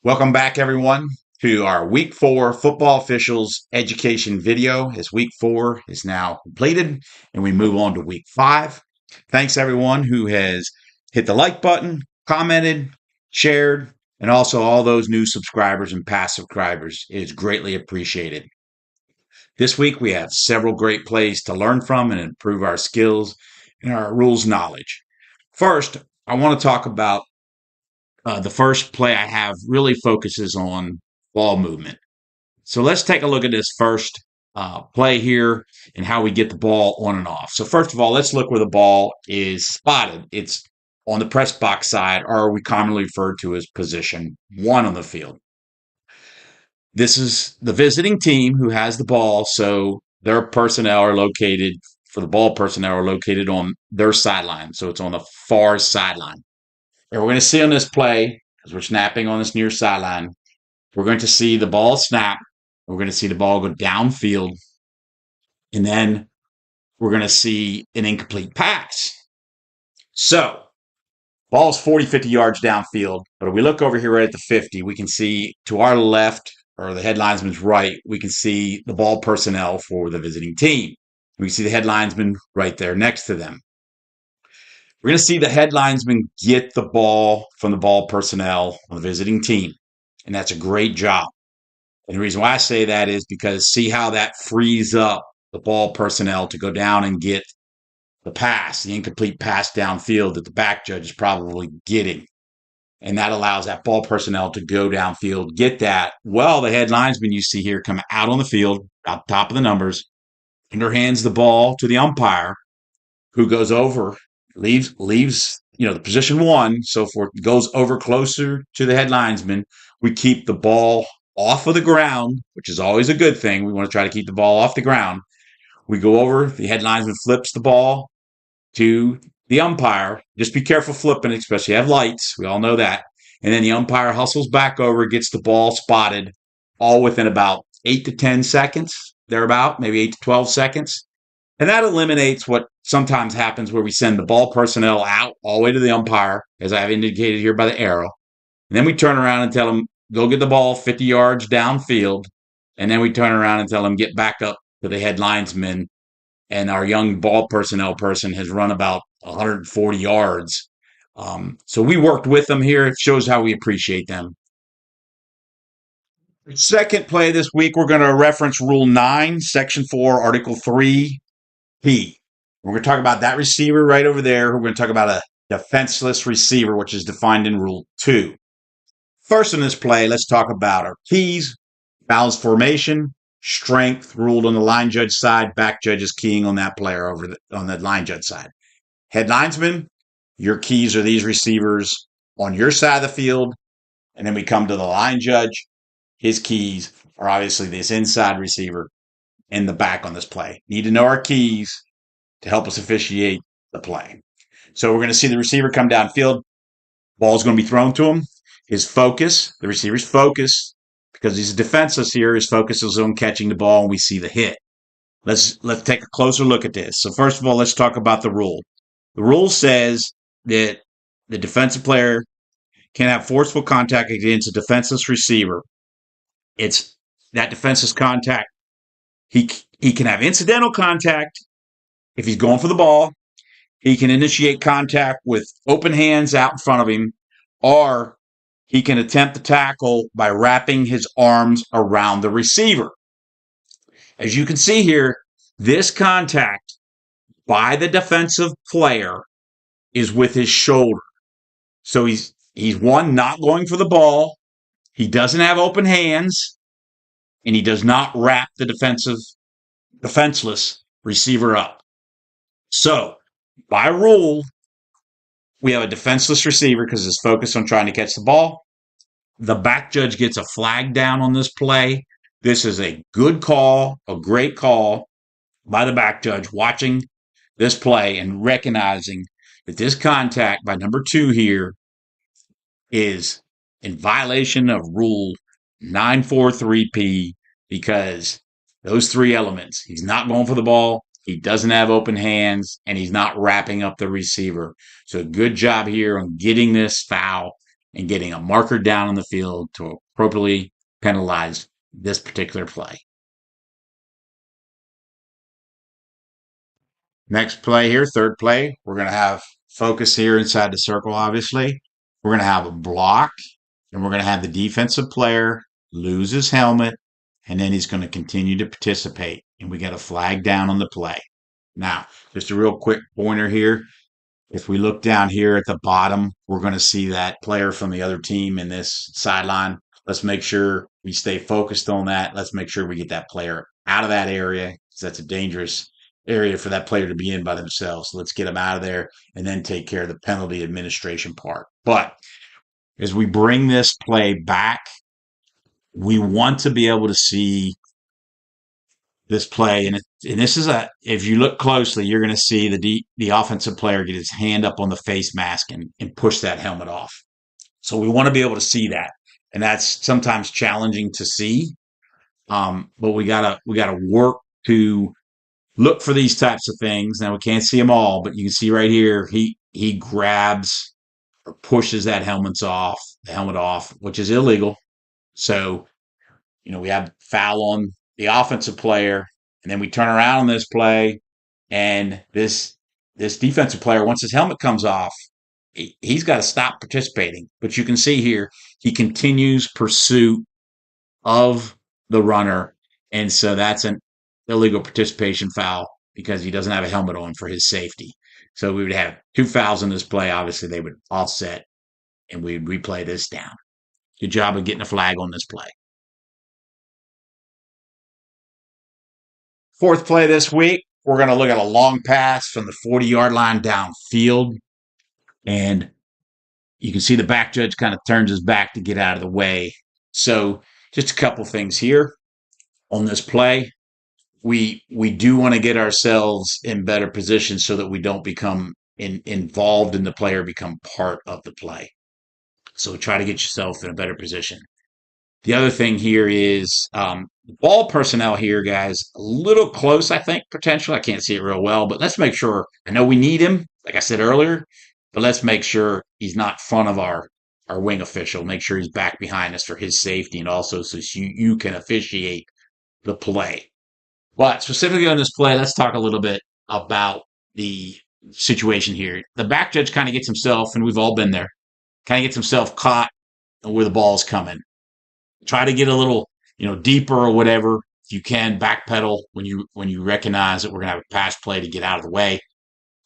Welcome back, everyone, to our Week 4 Football Officials Education video. As Week 4 is now completed, and we move on to Week 5. Thanks, everyone who has hit the like button, commented, shared, and also all those new subscribers and past subscribers. It is greatly appreciated. This week, we have several great plays to learn from and improve our skills and our rules knowledge. First, I want to talk about the first play I have really focuses on ball movement. So let's take a look at this first play here and how we get the ball on and off. So first of all, let's look where the ball is spotted. It's on the press box side, or we commonly refer to as position 1 on the field. This is the visiting team who has the ball, so their personnel are located, for the ball personnel are located on their sideline. So it's on the far sideline. And we're going to see on this play, as we're snapping on this near sideline, we're going to see the ball snap. We're going to see the ball go downfield. And then we're going to see an incomplete pass. So, ball's 40, 50 yards downfield. But if we look over here right at the 50, we can see to our left, or the head linesman's right, we can see the ball personnel for the visiting team. We can see the head linesman right there next to them. We're going to see the head linesman get the ball from the ball personnel on the visiting team. And that's a great job. And the reason why I say that is because see how that frees up the ball personnel to go down and get the pass, the incomplete pass downfield that the back judge is probably getting. And that allows that ball personnel to go downfield, get that. Well, the head linesman you see here come out on the field, out top of the numbers, and hands the ball to the umpire, who goes over, leaves the position 1, so forth, goes over closer to the head linesman. We keep the ball off of the ground, which is always a good thing. We want to try to keep the ball off the ground. We go over, the head linesman flips the ball to the umpire. Just be careful flipping it, especially have lights. We all know that. And then the umpire hustles back over, gets the ball spotted, all within about 8 to 10 seconds, thereabout, maybe 8 to 12 seconds. And that eliminates what sometimes happens where we send the ball personnel out all the way to the umpire, as I've indicated here by the arrow. And then we turn around and tell them, go get the ball 50 yards downfield. And then we turn around and tell them, get back up to the head linesman. And our young ball personnel person has run about 140 yards. So we worked with them here. It shows how we appreciate them. Second play this week, we're going to reference Rule 9, Section 4, Article 3. We're going to talk about that receiver right over there. We're going to talk about a defenseless receiver, which is defined in Rule 2. First in this play, let's talk about our keys, balance formation, strength ruled on the line judge side. Back judge is keying on that player on the line judge side. Head linesman, your keys are these receivers on your side of the field. And then we come to the line judge. His keys are obviously this inside receiver in the back on this play. Need to know our keys to help us officiate the play. So we're going to see the receiver come downfield. Ball's going to be thrown to him. His focus, the receiver's focus, because he's defenseless here, his focus is on catching the ball, and we see the hit. Let's take a closer look at this. So first of all, let's talk about the rule. The rule says that the defensive player can have forceful contact against a defenseless receiver. It's that defenseless contact. He can have incidental contact if he's going for the ball. He can initiate contact with open hands out in front of him, or he can attempt the tackle by wrapping his arms around the receiver. As you can see here, this contact by the defensive player is with his shoulder. So he's one, not going for the ball. He doesn't have open hands, and he does not wrap the defenseless receiver up. So, by rule, we have a defenseless receiver because it's focused on trying to catch the ball. The back judge gets a flag down on this play. This is a good call, a great call by the back judge watching this play and recognizing that this contact by number 2 here is in violation of Rule 943P because those 3 elements, he's not going for the ball, he doesn't have open hands, and he's not wrapping up the receiver. So good job here on getting this foul and getting a marker down on the field to appropriately penalize this particular play. Next play here, third play, we're going to have focus here inside the circle, obviously. We're going to have a block, and we're going to have the defensive player lose his helmet, and then he's going to continue to participate. And we get a flag down on the play. Now, just a real quick pointer here. If we look down here at the bottom, we're going to see that player from the other team in this sideline. Let's make sure we stay focused on that. Let's make sure we get that player out of that area because that's a dangerous area for that player to be in by themselves. So let's get them out of there and then take care of the penalty administration part. But as we bring this play back, we want to be able to see this play, and this is if you look closely, you're going to see the offensive player get his hand up on the face mask and push that helmet off. So we want to be able to see that, and that's sometimes challenging to see. But we gotta work to look for these types of things. Now we can't see them all, but you can see right here he grabs or pushes that helmet off, which is illegal. So we have foul on the offensive player, and then we turn around on this play, and this defensive player, once his helmet comes off, he's got to stop participating. But you can see here, he continues pursuit of the runner, and so that's an illegal participation foul because he doesn't have a helmet on for his safety. So we would have 2 fouls in this play. Obviously, they would offset, and we would replay this down. Good job of getting a flag on this play. Fourth play this week, we're going to look at a long pass from the 40-yard line downfield. And you can see the back judge kind of turns his back to get out of the way. So just a couple things here on this play. We do want to get ourselves in better position so that we don't become involved in the play or become part of the play. So try to get yourself in a better position. The other thing here is ball personnel here, guys, a little close, I think, potential. I can't see it real well, but let's make sure. I know we need him, like I said earlier, but let's make sure he's not in front of our wing official. Make sure he's back behind us for his safety and also so you can officiate the play. But specifically on this play, let's talk a little bit about the situation here. The back judge kind of gets himself, and we've all been there, kind of gets himself caught where the ball's coming. Try to get a little, deeper or whatever. If you can, backpedal when you recognize that we're going to have a pass play to get out of the way.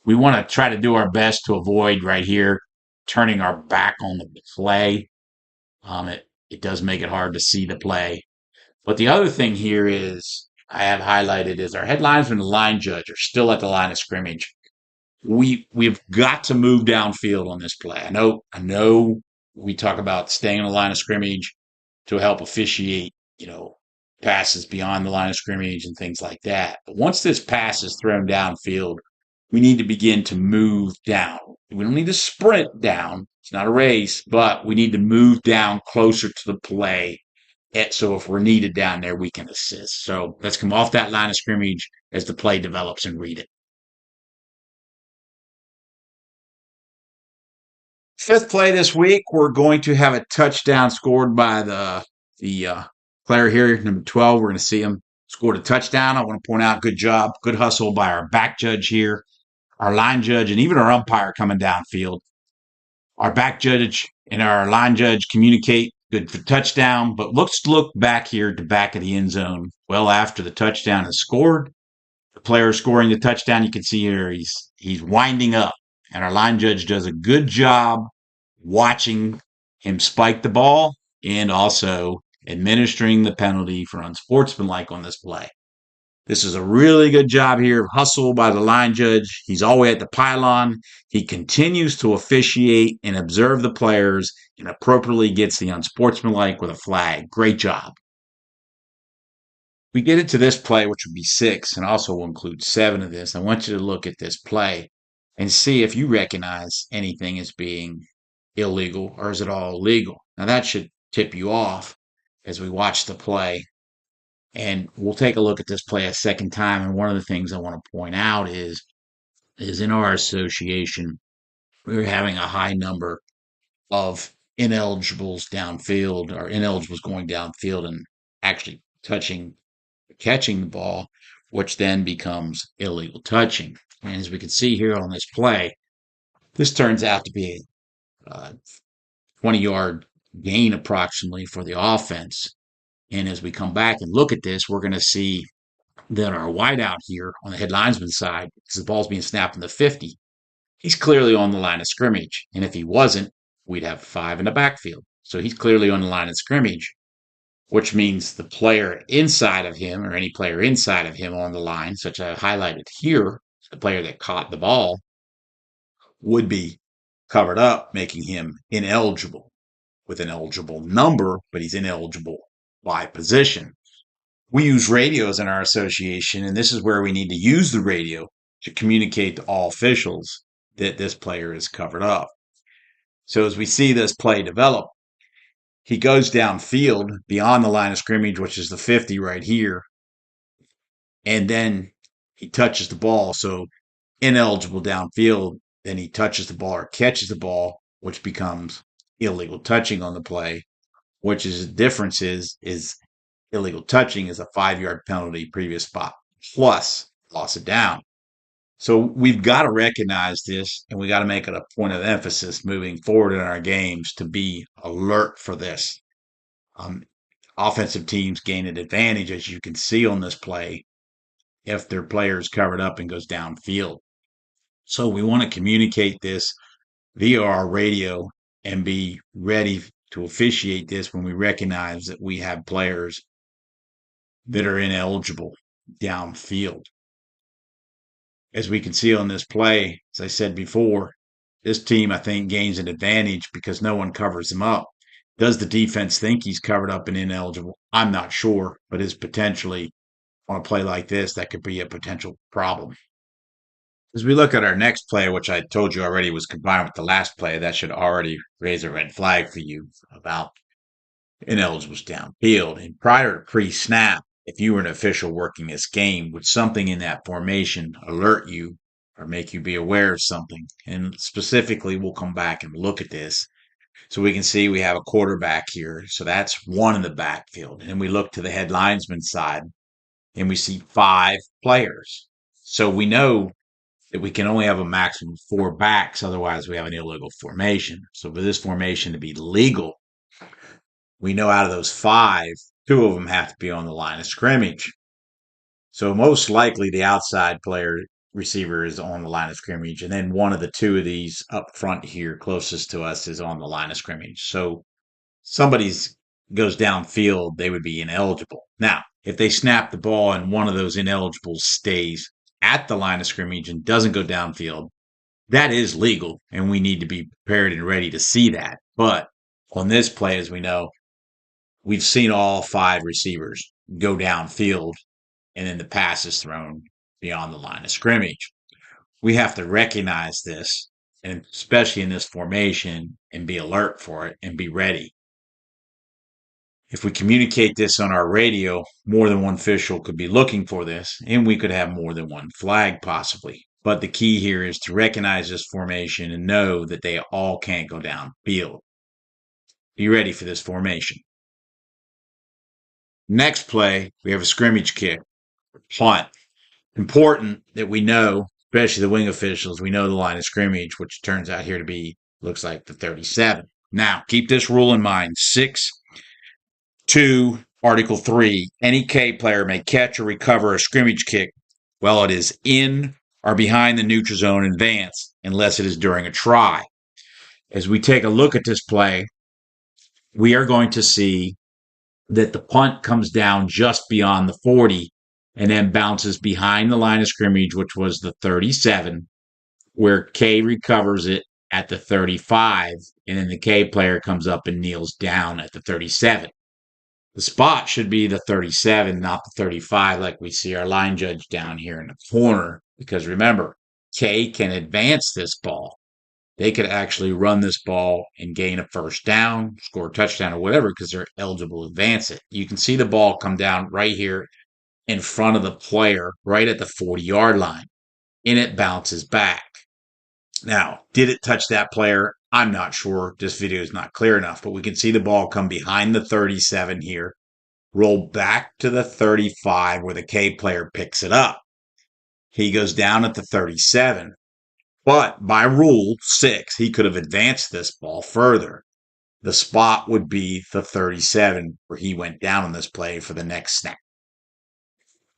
We want to try to do our best to avoid right here turning our back on the play. It does make it hard to see the play. But the other thing here is I have highlighted is our head linesman and line judge are still at the line of scrimmage. We've got to move downfield on this play. I know we talk about staying on the line of scrimmage to help officiate, passes beyond the line of scrimmage and things like that. But once this pass is thrown downfield, we need to begin to move down. We don't need to sprint down. It's not a race, but we need to move down closer to the play. So if we're needed down there, we can assist. So let's come off that line of scrimmage as the play develops and read it. Fifth play this week, we're going to have a touchdown scored by the player here, number 12. We're going to see him scored a touchdown. I want to point out, good job, good hustle by our back judge here, our line judge, and even our umpire coming downfield. Our back judge and our line judge communicate, good for touchdown, but let's look back here at the back of the end zone. Well, after the touchdown is scored, the player scoring the touchdown, you can see here he's winding up. And our line judge does a good job watching him spike the ball and also administering the penalty for unsportsmanlike on this play. This is a really good job here of hustle by the line judge. He's all the way at the pylon. He continues to officiate and observe the players and appropriately gets the unsportsmanlike with a flag. Great job. We get into this play, which would be 6, and also will include 7 of this. I want you to look at this play and see if you recognize anything as being illegal or is it all legal. Now that should tip you off as we watch the play. And we'll take a look at this play a second time. And one of the things I want to point out is in our association, we're having a high number of ineligibles downfield or ineligibles going downfield and actually catching the ball, which then becomes illegal touching. And as we can see here on this play, this turns out to be a 20-yard gain approximately for the offense. And as we come back and look at this, we're going to see that our wideout here on the head linesman side, because the ball's being snapped in the 50, he's clearly on the line of scrimmage. And if he wasn't, we'd have 5 in the backfield. So he's clearly on the line of scrimmage, which means the player inside of him or any player inside of him on the line, such as I highlighted here, the player that caught the ball, would be covered up, making him ineligible with an eligible number, but he's ineligible by position. We use radios in our association, and this is where we need to use the radio to communicate to all officials that this player is covered up. So as we see this play develop, he goes downfield beyond the line of scrimmage, which is the 50 right here, and then he touches the ball. So ineligible downfield, then he touches the ball or catches the ball, which becomes illegal touching on the play, which is the difference is illegal touching is a 5-yard penalty previous spot plus loss of down. So we've got to recognize this, and we got to make it a point of emphasis moving forward in our games to be alert for this. Offensive teams gain an advantage, as you can see on this play, if their player is covered up and goes downfield. So we want to communicate this via our radio and be ready to officiate this when we recognize that we have players that are ineligible downfield. As we can see on this play, as I said before, this team, I think, gains an advantage because no one covers them up. Does the defense think he's covered up and ineligible? I'm not sure, but it's potentially on a play like this, that could be a potential problem. As we look at our next play, which I told you already was combined with the last play, that should already raise a red flag for you about ineligibles downfield. And prior to pre-snap, if you were an official working this game, would something in that formation alert you or make you be aware of something? And specifically, we'll come back and look at this. So we can see we have a quarterback here. So that's 1 in the backfield. And we look to the head linesman side and we see 5 players. So we know that we can only have a maximum of 4 backs. Otherwise, we have an illegal formation. So for this formation to be legal, we know out of those 5, 2 of them have to be on the line of scrimmage. So most likely the outside player receiver is on the line of scrimmage, and then one of the 2 of these up front here closest to us is on the line of scrimmage. So somebody's goes downfield, they would be ineligible. Now, if they snap the ball and one of those ineligibles stays at the line of scrimmage and doesn't go downfield, that is legal, and we need to be prepared and ready to see that. But on this play, as we know, we've seen all 5 receivers go downfield, and then the pass is thrown beyond the line of scrimmage. We have to recognize this, and especially in this formation, and be alert for it and be ready. If we communicate this on our radio, more than one official could be looking for this, and we could have more than one flag possibly. But the key here is to recognize this formation and know that they all can't go downfield. Be ready for this formation. Next play, we have a scrimmage kick, punt. Important that we know, especially the wing officials, we know the line of scrimmage, which turns out here to be, looks like the 37. Now, keep this rule in mind. 6-2, Article 3, any K player may catch or recover a scrimmage kick while it is in or behind the neutral zone in advance, unless it is during a try. As we take a look at this play, we are going to see that the punt comes down just beyond the 40 and then bounces behind the line of scrimmage, which was the 37, where K recovers it at the 35, and then the K player comes up and kneels down at the 37. The spot should be the 37, not the 35, like we see our line judge down here in the corner, because remember, K can advance this ball. They could actually run this ball and gain a first down, score a touchdown or whatever, because they're eligible to advance it. You can see the ball come down right here in front of the player, right at the 40-yard line, and it bounces back. Now, did it touch that player? I'm not sure. This video is not clear enough, but we can see the ball come behind the 37 here, roll back to the 35 where the K player picks it up. He goes down at the 37. But by rule 6, he could have advanced this ball further. The spot would be the 37 where he went down on this play for the next snap.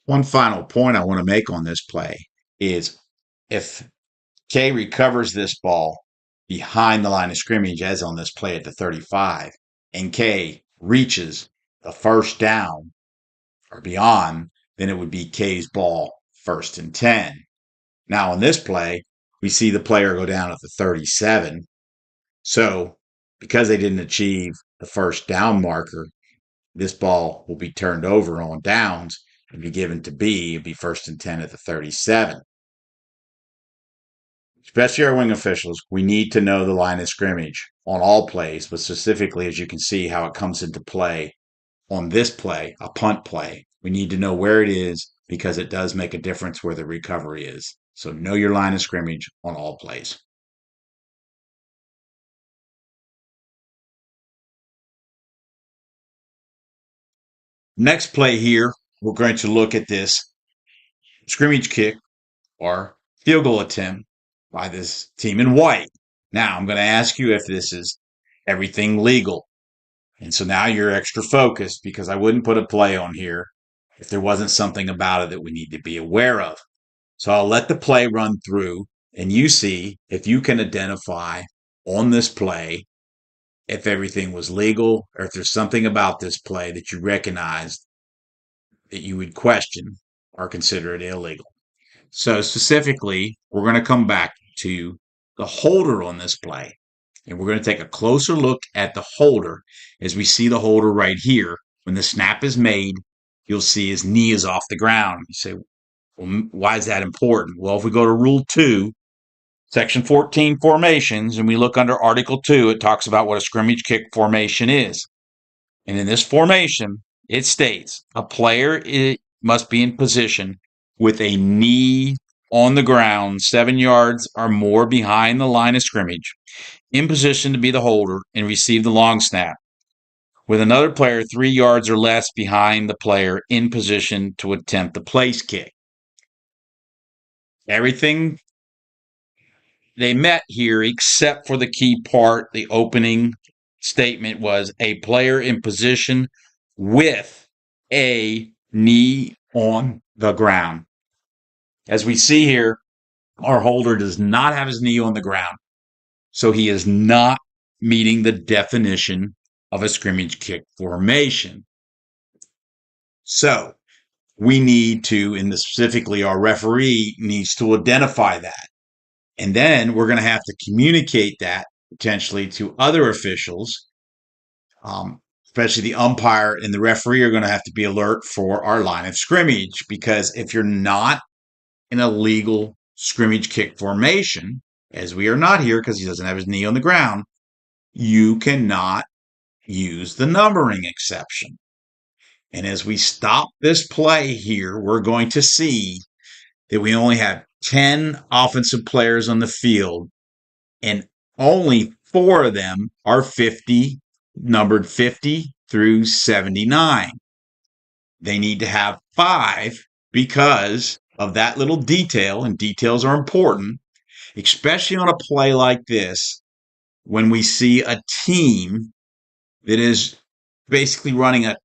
One final point I want to make on this play is if K recovers this ball behind the line of scrimmage, as on this play at the 35, and K reaches the first down or beyond, then it would be K's ball, 1st and 10. Now, on this play, we see the player go down at the 37. So, because they didn't achieve the first down marker, this ball will be turned over on downs and be given to B. It'd be 1st and 10 at the 37. Especially our wing officials, we need to know the line of scrimmage on all plays, but specifically, as you can see, how it comes into play on this play, a punt play. We need to know where it is because it does make a difference where the recovery is. So know your line of scrimmage on all plays. Next play here, we're going to look at this scrimmage kick or field goal attempt by this team in white. Now, I'm going to ask you if this is everything legal. And so now you're extra focused because I wouldn't put a play on here if there wasn't something about it that we need to be aware of. So I'll let the play run through and you see if you can identify on this play if everything was legal or if there's something about this play that you recognized that you would question or consider it illegal. So specifically, we're going to come back to the holder on this play. And we're going to take a closer look at the holder as we see the holder right here. When the snap is made, you'll see his knee is off the ground. You say, well, why is that important? Well, if we go to Rule 2, Section 14 formations, and we look under Article 2, it talks about what a scrimmage kick formation is. And in this formation, it states a player must be in position with a knee on the ground 7 yards or more behind the line of scrimmage, in position to be the holder and receive the long snap, with another player 3 yards or less behind the player in position to attempt the place kick. Everything they met here except for the key part. The opening statement was a player in position with a knee on the ground. As we see here, our holder does not have his knee on the ground, so he is not meeting the definition of a scrimmage kick formation. So we need to, and specifically our referee needs to identify that. And then we're going to have to communicate that potentially to other officials, especially the umpire and the referee are going to have to be alert for our line of scrimmage. Because if you're not in a legal scrimmage kick formation, as we are not here because he doesn't have his knee on the ground, you cannot use the numbering exception. And as we stop this play here, we're going to see that we only have 10 offensive players on the field, and only 4 of them are numbered 50 through 79. They need to have 5 because of that little detail, and details are important, especially on a play like this, when we see a team that is basically running a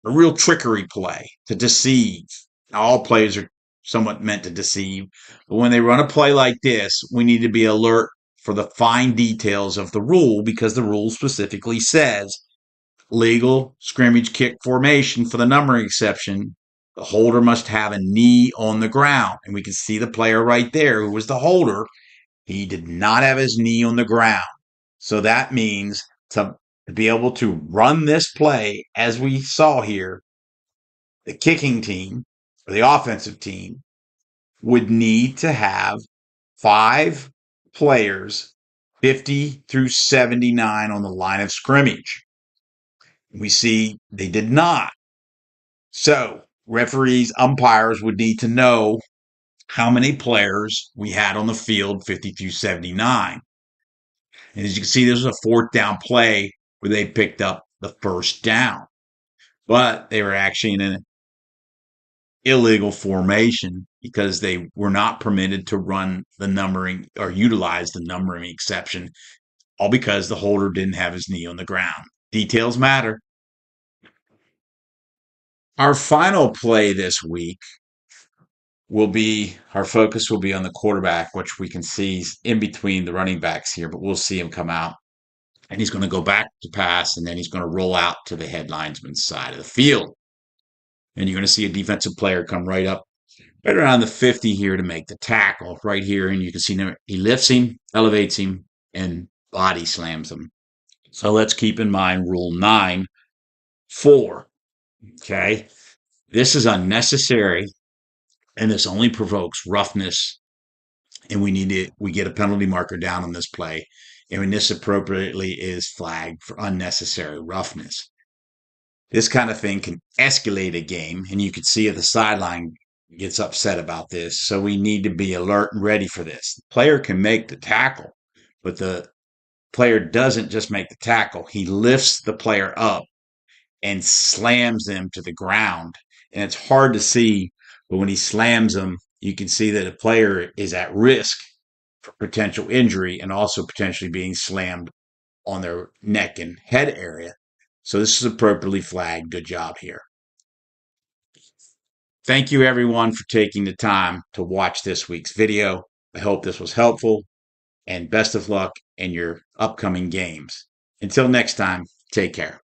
real trickery play to deceive. Now, all plays are somewhat meant to deceive, but when they run a play like this, we need to be alert for the fine details of the rule, because the rule specifically says legal scrimmage kick formation for the numbering exception, the holder must have a knee on the ground. And we can see the player right there who was the holder. He did not have his knee on the ground. So that means to be able to run this play, as we saw here, the kicking team or the offensive team would need to have 5 players 50 through 79 on the line of scrimmage. We see they did not. So referees, umpires would need to know how many players we had on the field 50 through 79. And as you can see, this was a fourth down play where they picked up the first down, but they were actually in an illegal formation because they were not permitted to run the numbering or utilize the numbering exception, all because the holder didn't have his knee on the ground. Details matter. Our final play this week our focus will be on the quarterback, which we can see in between the running backs here, but we'll see him come out and he's going to go back to pass and then he's going to roll out to the head linesman's side of the field. And you're going to see a defensive player come right up, right around the 50 here to make the tackle right here. And you can see he lifts him, elevates him, and body slams him. So let's keep in mind rule 9-4. Okay. This is unnecessary and this only provokes roughness. And we get a penalty marker down on this play. And when this appropriately is flagged for unnecessary roughness. This kind of thing can escalate a game, and you can see if the sideline gets upset about this. So we need to be alert and ready for this. The player can make the tackle, but the player doesn't just make the tackle. He lifts the player up and slams them to the ground. And it's hard to see, but when he slams them, you can see that a player is at risk for potential injury and also potentially being slammed on their neck and head area. So this is appropriately flagged. Good job here. Thank you everyone for taking the time to watch this week's video. I hope this was helpful and best of luck in your upcoming games. Until next time, take care.